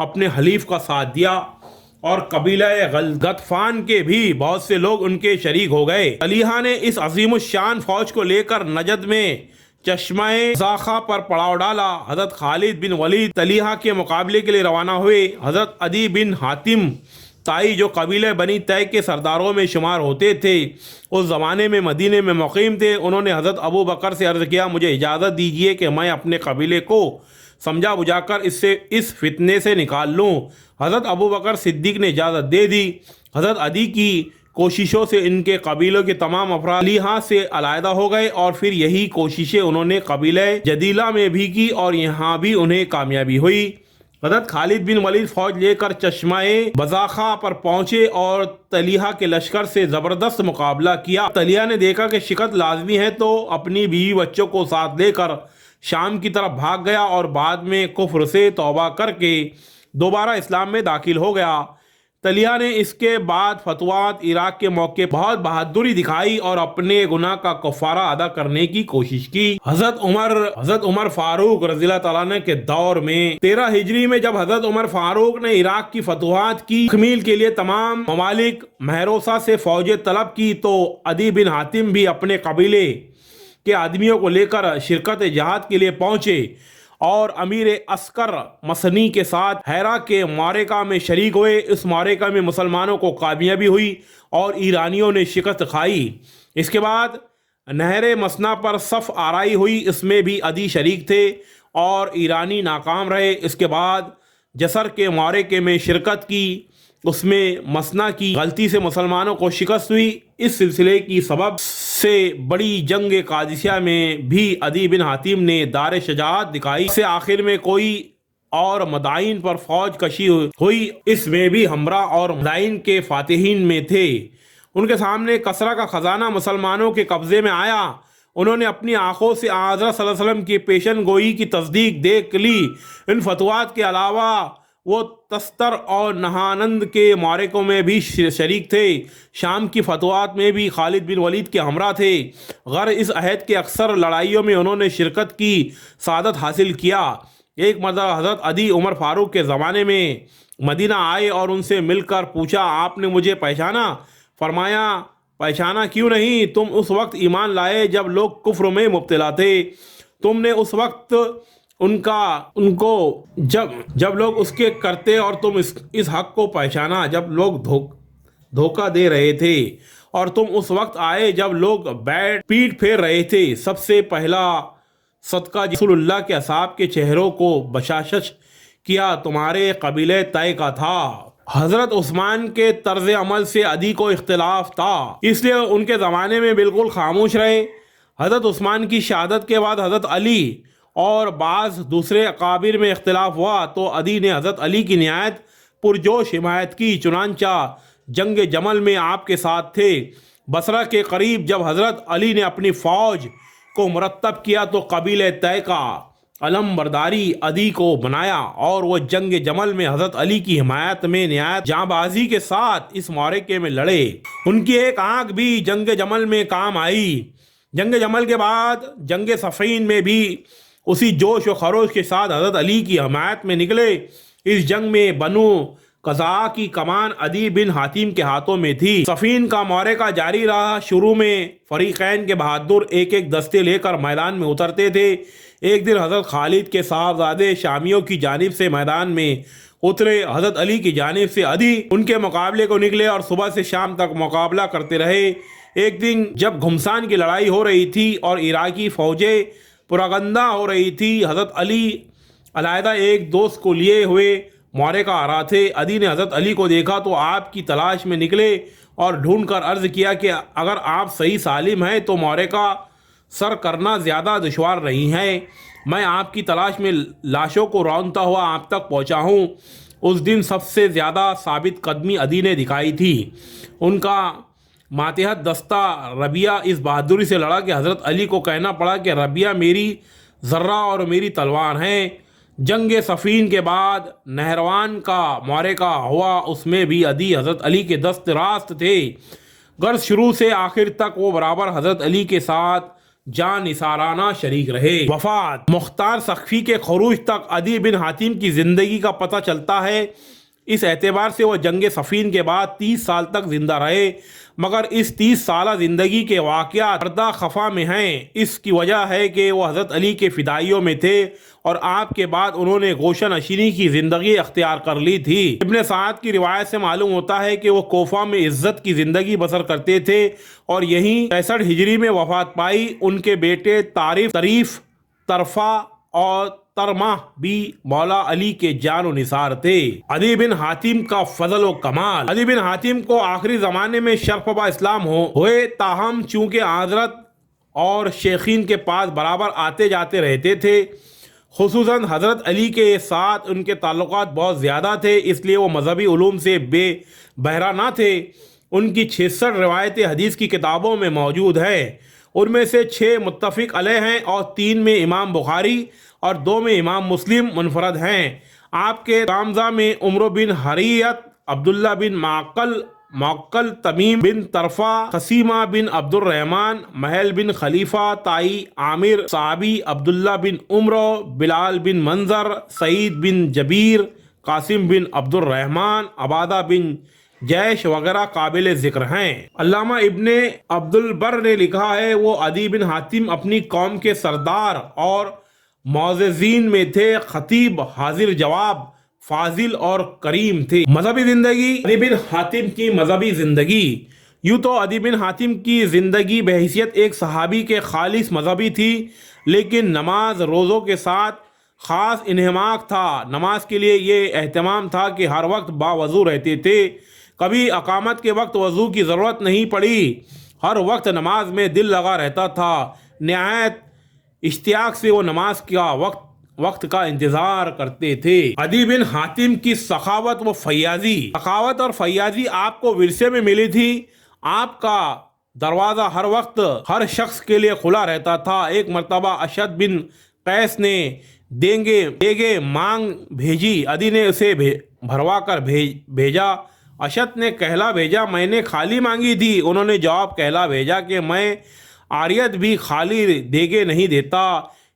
اپنے حلیف کا ساتھ دیا اور قبیلہ غطفان کے بھی بہت سے لوگ ان کے شریک ہو گئے۔ طلحہ نے اس عظیم الشان فوج کو لے کر نجد میں چشمہ زاخا پر پڑاؤ ڈالا۔ حضرت خالد بن ولید طلحہ کے مقابلے کے لیے روانہ ہوئے۔ حضرت عدی بن حاتم تائی جو قبیلہ بنی طے کے سرداروں میں شمار ہوتے تھے، اس زمانے میں مدینے میں مقیم تھے، انہوں نے حضرت ابو بکر سے عرض کیا، مجھے اجازت دیجیے کہ میں اپنے قبیلے کو سمجھا بجھا کر اس فتنے سے نکال لوں۔ حضرت ابو بکر صدیق نے اجازت دے دی۔ حضرت عدی کی کوششوں سے ان کے قبیلوں کے تمام افراد طلحہ سے علیحدہ ہو گئے، اور پھر یہی کوششیں انہوں نے قبیلہ جدیلہ میں بھی کی اور یہاں بھی انہیں کامیابی ہوئی۔ حضرت خالد بن ولید فوج لے کر چشمہ بزاخا پر پہنچے اور طلحہ کے لشکر سے زبردست مقابلہ کیا۔ طلحہ نے دیکھا کہ شکست لازمی ہے تو اپنی بیوی بچوں کو ساتھ لے کر شام کی طرف بھاگ گیا اور بعد میں کفر سے توبہ کر کے دوبارہ اسلام میں داخل ہو گیا۔ طلحہ نے اس کے بعد فتوحات عراق کے موقع بہت بہادری دکھائی اور اپنے گناہ کا کفارہ ادا کرنے کی کوشش کی۔ حضرت عمر فاروق رضی اللہ تعالیٰ عنہ کے دور میں 13 ہجری میں جب حضرت عمر فاروق نے عراق کی فتوحات کی تکمیل کے لیے تمام ممالک مہروسہ سے فوجیں طلب کی تو عدی بن حاتم بھی اپنے قبیلے کے آدمیوں کو لے کر شرکت جہاد کے لیے پہنچے اور امیر عسکر مسنی کے ساتھ ہیرا کے معرکہ میں شریک ہوئے۔ اس معرکہ میں مسلمانوں کو کامیابی ہوئی اور ایرانیوں نے شکست کھائی۔ اس کے بعد نہر مسنا پر صف آرائی ہوئی، اس میں بھی عدی شریک تھے اور ایرانی ناکام رہے۔ اس کے بعد جسر کے معرکے میں شرکت کی، اس میں مسنا کی غلطی سے مسلمانوں کو شکست ہوئی۔ اس سلسلے کی سبب سے بڑی جنگ قادسیہ میں بھی عدی بن حاتم نے دار شجاعت دکھائی۔ اس سے آخر میں کوئی اور مدائن پر فوج کشی ہوئی، اس میں بھی ہمراہ اور مدائن کے فاتحین میں تھے۔ ان کے سامنے کسرا کا خزانہ مسلمانوں کے قبضے میں آیا۔ انہوں نے اپنی آنکھوں سے حضرت صلی اللہ علیہ وسلم کی پیشن گوئی کی تصدیق دیکھ لی۔ ان فتوحات کے علاوہ وہ تستر اور نہانند کے معرکوں میں بھی شریک تھے۔ شام کی فتوحات میں بھی خالد بن ولید کے ہمراہ تھے۔ غیر اس عہد کے اکثر لڑائیوں میں انہوں نے شرکت کی سعادت حاصل کیا۔ ایک مرتبہ حضرت عدی عمر فاروق کے زمانے میں مدینہ آئے اور ان سے مل کر پوچھا، آپ نے مجھے پہچانا؟ فرمایا، پہچانا کیوں نہیں، تم اس وقت ایمان لائے جب لوگ کفر میں مبتلا تھے۔ تم نے اس وقت ان کو جب لوگ اس کے کرتے اور تم اس حق کو پہچانا جب لوگ دھوکہ دے رہے تھے، اور تم اس وقت آئے جب لوگ پیٹ پھیر رہے تھے۔ سب سے پہلا صدقہ رسول اللہ کے اصحاب کے چہروں کو بشاشت کیا تمہارے قبیلہ طے کا تھا۔ حضرت عثمان کے طرز عمل سے عدی کو اختلاف تھا، اس لیے ان کے زمانے میں بالکل خاموش رہے۔ حضرت عثمان کی شہادت کے بعد حضرت علی اور بعض دوسرے اکابر میں اختلاف ہوا تو عدی نے حضرت علی کی نہایت پرجوش حمایت کی، چنانچہ جنگ جمل میں آپ کے ساتھ تھے۔ بصرہ کے قریب جب حضرت علی نے اپنی فوج کو مرتب کیا تو قبیلہ طے کا علم برداری عدی کو بنایا اور وہ جنگ جمل میں حضرت علی کی حمایت میں نہایت جاں بازی کے ساتھ اس معرکے میں لڑے۔ ان کی ایک آنکھ بھی جنگ جمل میں کام آئی۔ جنگ جمل کے بعد جنگ صفین میں بھی اسی جوش و خروش کے ساتھ حضرت علی کی حمایت میں نکلے۔ اس جنگ میں بنو قزاع کی کمان عدی بن حاتم کے ہاتھوں میں تھی۔ صفین کا معرکہ جاری رہا۔ شروع میں فریقین کے بہادر ایک ایک دستے لے کر میدان میں اترتے تھے۔ ایک دن حضرت خالد کے صاحبزادے شامیوں کی جانب سے میدان میں اترے، حضرت علی کی جانب سے عدی ان کے مقابلے کو نکلے اور صبح سے شام تک مقابلہ کرتے رہے۔ ایک دن جب گھمسان کی لڑائی ہو رہی تھی اور عراقی فوجیں پراگندہ ہو رہی تھی، حضرت علی علیحدہ ایک دوست کو لیے ہوئے معرکہ آ رہا تھے۔ عدی نے حضرت علی کو دیکھا تو آپ کی تلاش میں نکلے اور ڈھونڈ کر عرض کیا کہ اگر آپ صحیح سالم ہیں تو معرکہ سر کرنا زیادہ دشوار نہیں ہے، میں آپ کی تلاش میں لاشوں کو رونتا ہوا آپ تک پہنچا ہوں۔ اس دن سب سے زیادہ ثابت قدمی عدی نے دکھائی تھی۔ ان کا ماتحت دستہ ربیہ اس بہادری سے لڑا کہ حضرت علی کو کہنا پڑا کہ ربیہ میری ذرہ اور میری تلوار ہیں۔ جنگ صفین کے بعد نہروان کا معرکہ ہوا، اس میں بھی عدی حضرت علی کے دست راست تھے۔ غرض شروع سے آخر تک وہ برابر حضرت علی کے ساتھ جان نثارانہ شریک رہے۔ وفات: مختار سقفی کے خروج تک عدی بن حاتم کی زندگی کا پتہ چلتا ہے۔ اس اعتبار سے وہ جنگ صفین کے بعد 30 سال تک زندہ رہے، مگر اس 30 سالہ زندگی کے واقعات پردہ خفا میں ہیں۔ اس کی وجہ ہے کہ وہ حضرت علی کے فدائیوں میں تھے اور آپ کے بعد انہوں نے گوشہ نشینی کی زندگی اختیار کر لی تھی۔ ابن سعد کی روایت سے معلوم ہوتا ہے کہ وہ کوفہ میں عزت کی زندگی بسر کرتے تھے اور یہیں 63 ہجری میں وفات پائی۔ ان کے بیٹے طریف، طرفہ اور ترمہ بھی مولا علی کے جان و نثار تھے۔ عدی بن حاتم کا فضل و کمال: عدی بن حاتم کو آخری زمانے میں شرف با اسلام ہوئے، تاہم چونکہ حضرت اور شیخین کے پاس برابر آتے جاتے رہتے تھے، خصوصاً حضرت علی کے ساتھ ان کے تعلقات بہت زیادہ تھے، اس لیے وہ مذہبی علوم سے بے بہرہ نہ تھے۔ ان کی 66 روایتیں حدیث کی کتابوں میں موجود ہیں، ان میں سے 6 متفق علیہ ہیں اور 3 میں امام بخاری اور 2 میں امام مسلم منفرد ہیں۔ آپ کے تلامذہ میں عمرو بن حریت، عبداللہ بن معقل، تمیم بن طرفہ، قسیمہ بن عبد الرحمن، محل بن خلیفہ، تائی عامر صحابی، عبداللہ بن عمرو، بلال بن منظر، سعید بن جبیر، قاسم بن عبد الرحمن، عبادہ بن جیش وغیرہ قابل ذکر ہیں۔ علامہ ابن عبد البر نے لکھا ہے، وہ عدی بن حاتم اپنی قوم کے سردار اور معززین میں تھے، خطیب، حاضر جواب، فاضل اور کریم تھے۔ مذہبی زندگی: عدی بن حاتم کی مذہبی زندگی۔ یوں تو عدی بن حاتم کی زندگی بحیثیت ایک صحابی کے خالص مذہبی تھی، لیکن نماز روزوں کے ساتھ خاص انہماک تھا۔ نماز کے لیے یہ اہتمام تھا کہ ہر وقت باوضو رہتے تھے، کبھی اقامت کے وقت وضو کی ضرورت نہیں پڑی، ہر وقت نماز میں دل لگا رہتا تھا، نہایت اشتیاق سے وہ نماز کا وقت کا انتظار کرتے تھے۔ عدی بن حاتم کی سخاوت و فیاضی۔ سخاوت اور فیاضی آپ کو ورثے میں ملی تھی۔ آپ کا دروازہ ہر وقت ہر شخص کے لیے کھلا رہتا تھا۔ ایک مرتبہ اشد بن قیس نے دیگے مانگ بھیجی، عدی نے اسے بھروا کر بھیجا۔ اشد نے کہلا بھیجا، میں نے خالی مانگی تھی۔ انہوں نے جواب کہلا بھیجا کہ میں عاریت بھی خالی دیگے نہیں دیتا۔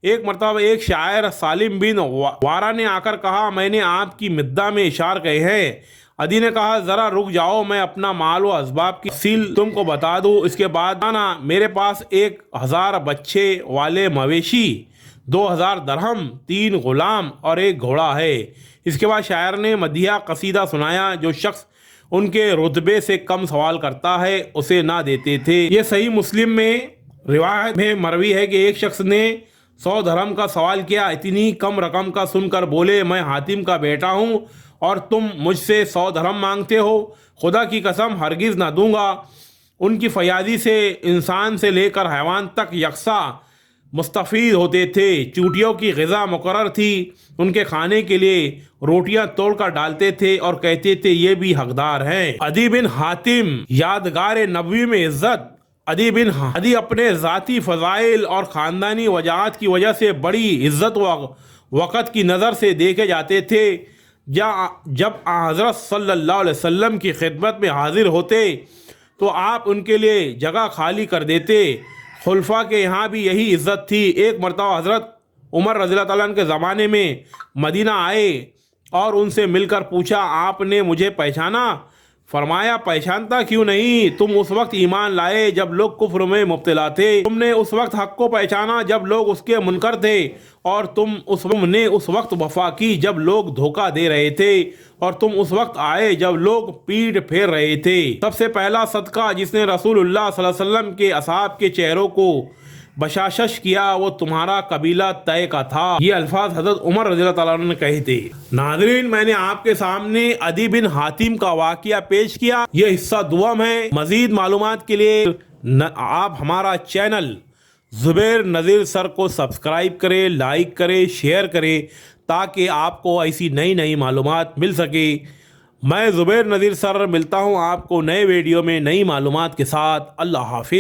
ایک مرتبہ ایک شاعر سالم بن وارا نے آ کر کہا، میں نے آپ کی مدح میں اشعار کہے ہیں۔ عدی نے کہا، ذرا رک جاؤ، میں اپنا مال و اسباب کی تفصیل تم کو بتا دوں، اس کے بعد آنا۔ میرے پاس 1000 بچے والے مویشی، 2000 درہم، 3 غلام اور 1 گھوڑا ہے۔ اس کے بعد شاعر نے مدیحہ قصیدہ سنایا، جو شخص ان کے رتبے سے کم سوال کرتا ہے اسے نہ دیتے تھے۔ یہ صحیح مسلم میں روایت میں مروی ہے کہ ایک شخص نے 100 درہم کا سوال کیا، اتنی کم رقم کا سن کر بولے، میں حاتم کا بیٹا ہوں اور تم مجھ سے 100 درہم مانگتے ہو، خدا کی قسم ہرگز نہ دوں گا۔ ان کی فیاضی سے انسان سے لے کر حیوان تک یکساں مستفید ہوتے تھے۔ چونٹیوں کی غذا مقرر تھی، ان کے کھانے کے لیے روٹیاں توڑ کر ڈالتے تھے اور کہتے تھے یہ بھی حقدار ہیں۔ عدی بن حاتم یادگار نبوی میں عزت۔ عدی اپنے ذاتی فضائل اور خاندانی وجاہت کی وجہ سے بڑی عزت و وقت کی نظر سے دیکھے جاتے تھے۔ جب حضرت صلی اللہ علیہ وسلم کی خدمت میں حاضر ہوتے تو آپ ان کے لیے جگہ خالی کر دیتے۔ خلفاء کے یہاں بھی یہی عزت تھی۔ ایک مرتبہ حضرت عمر رضی اللہ تعالیٰ عنہ کے زمانے میں مدینہ آئے اور ان سے مل کر پوچھا، آپ نے مجھے پہچانا؟ فرمایا، پہچانتا کیوں نہیں، تم اس وقت ایمان لائے جب لوگ کفر میں مبتلا تھے، تم نے اس وقت حق کو پہچانا جب لوگ اس کے منکر تھے، اور تم نے اس وقت وفا کی جب لوگ دھوکہ دے رہے تھے، اور تم اس وقت آئے جب لوگ پیٹ پھیر رہے تھے۔ سب سے پہلا صدقہ جس نے رسول اللہ صلی اللہ علیہ وسلم کے اصحاب کے چہروں کو بشاشش کیا وہ تمہارا قبیلہ طے کا تھا۔ یہ الفاظ حضرت عمر رضی اللہ تعالیٰ عنہ نے کہے تھے۔ ناظرین، میں نے آپ کے سامنے عدی بن حاتم کا واقعہ پیش کیا، یہ حصہ دوم ہے۔ مزید معلومات کے لیے آپ ہمارا چینل زبیر نذیر سر کو سبسکرائب کریں، لائک کریں، شیئر کریں، تاکہ آپ کو ایسی نئی معلومات مل سکے۔ میں زبیر نذیر سر ملتا ہوں آپ کو نئے ویڈیو میں نئی معلومات کے ساتھ۔ اللہ حافظ۔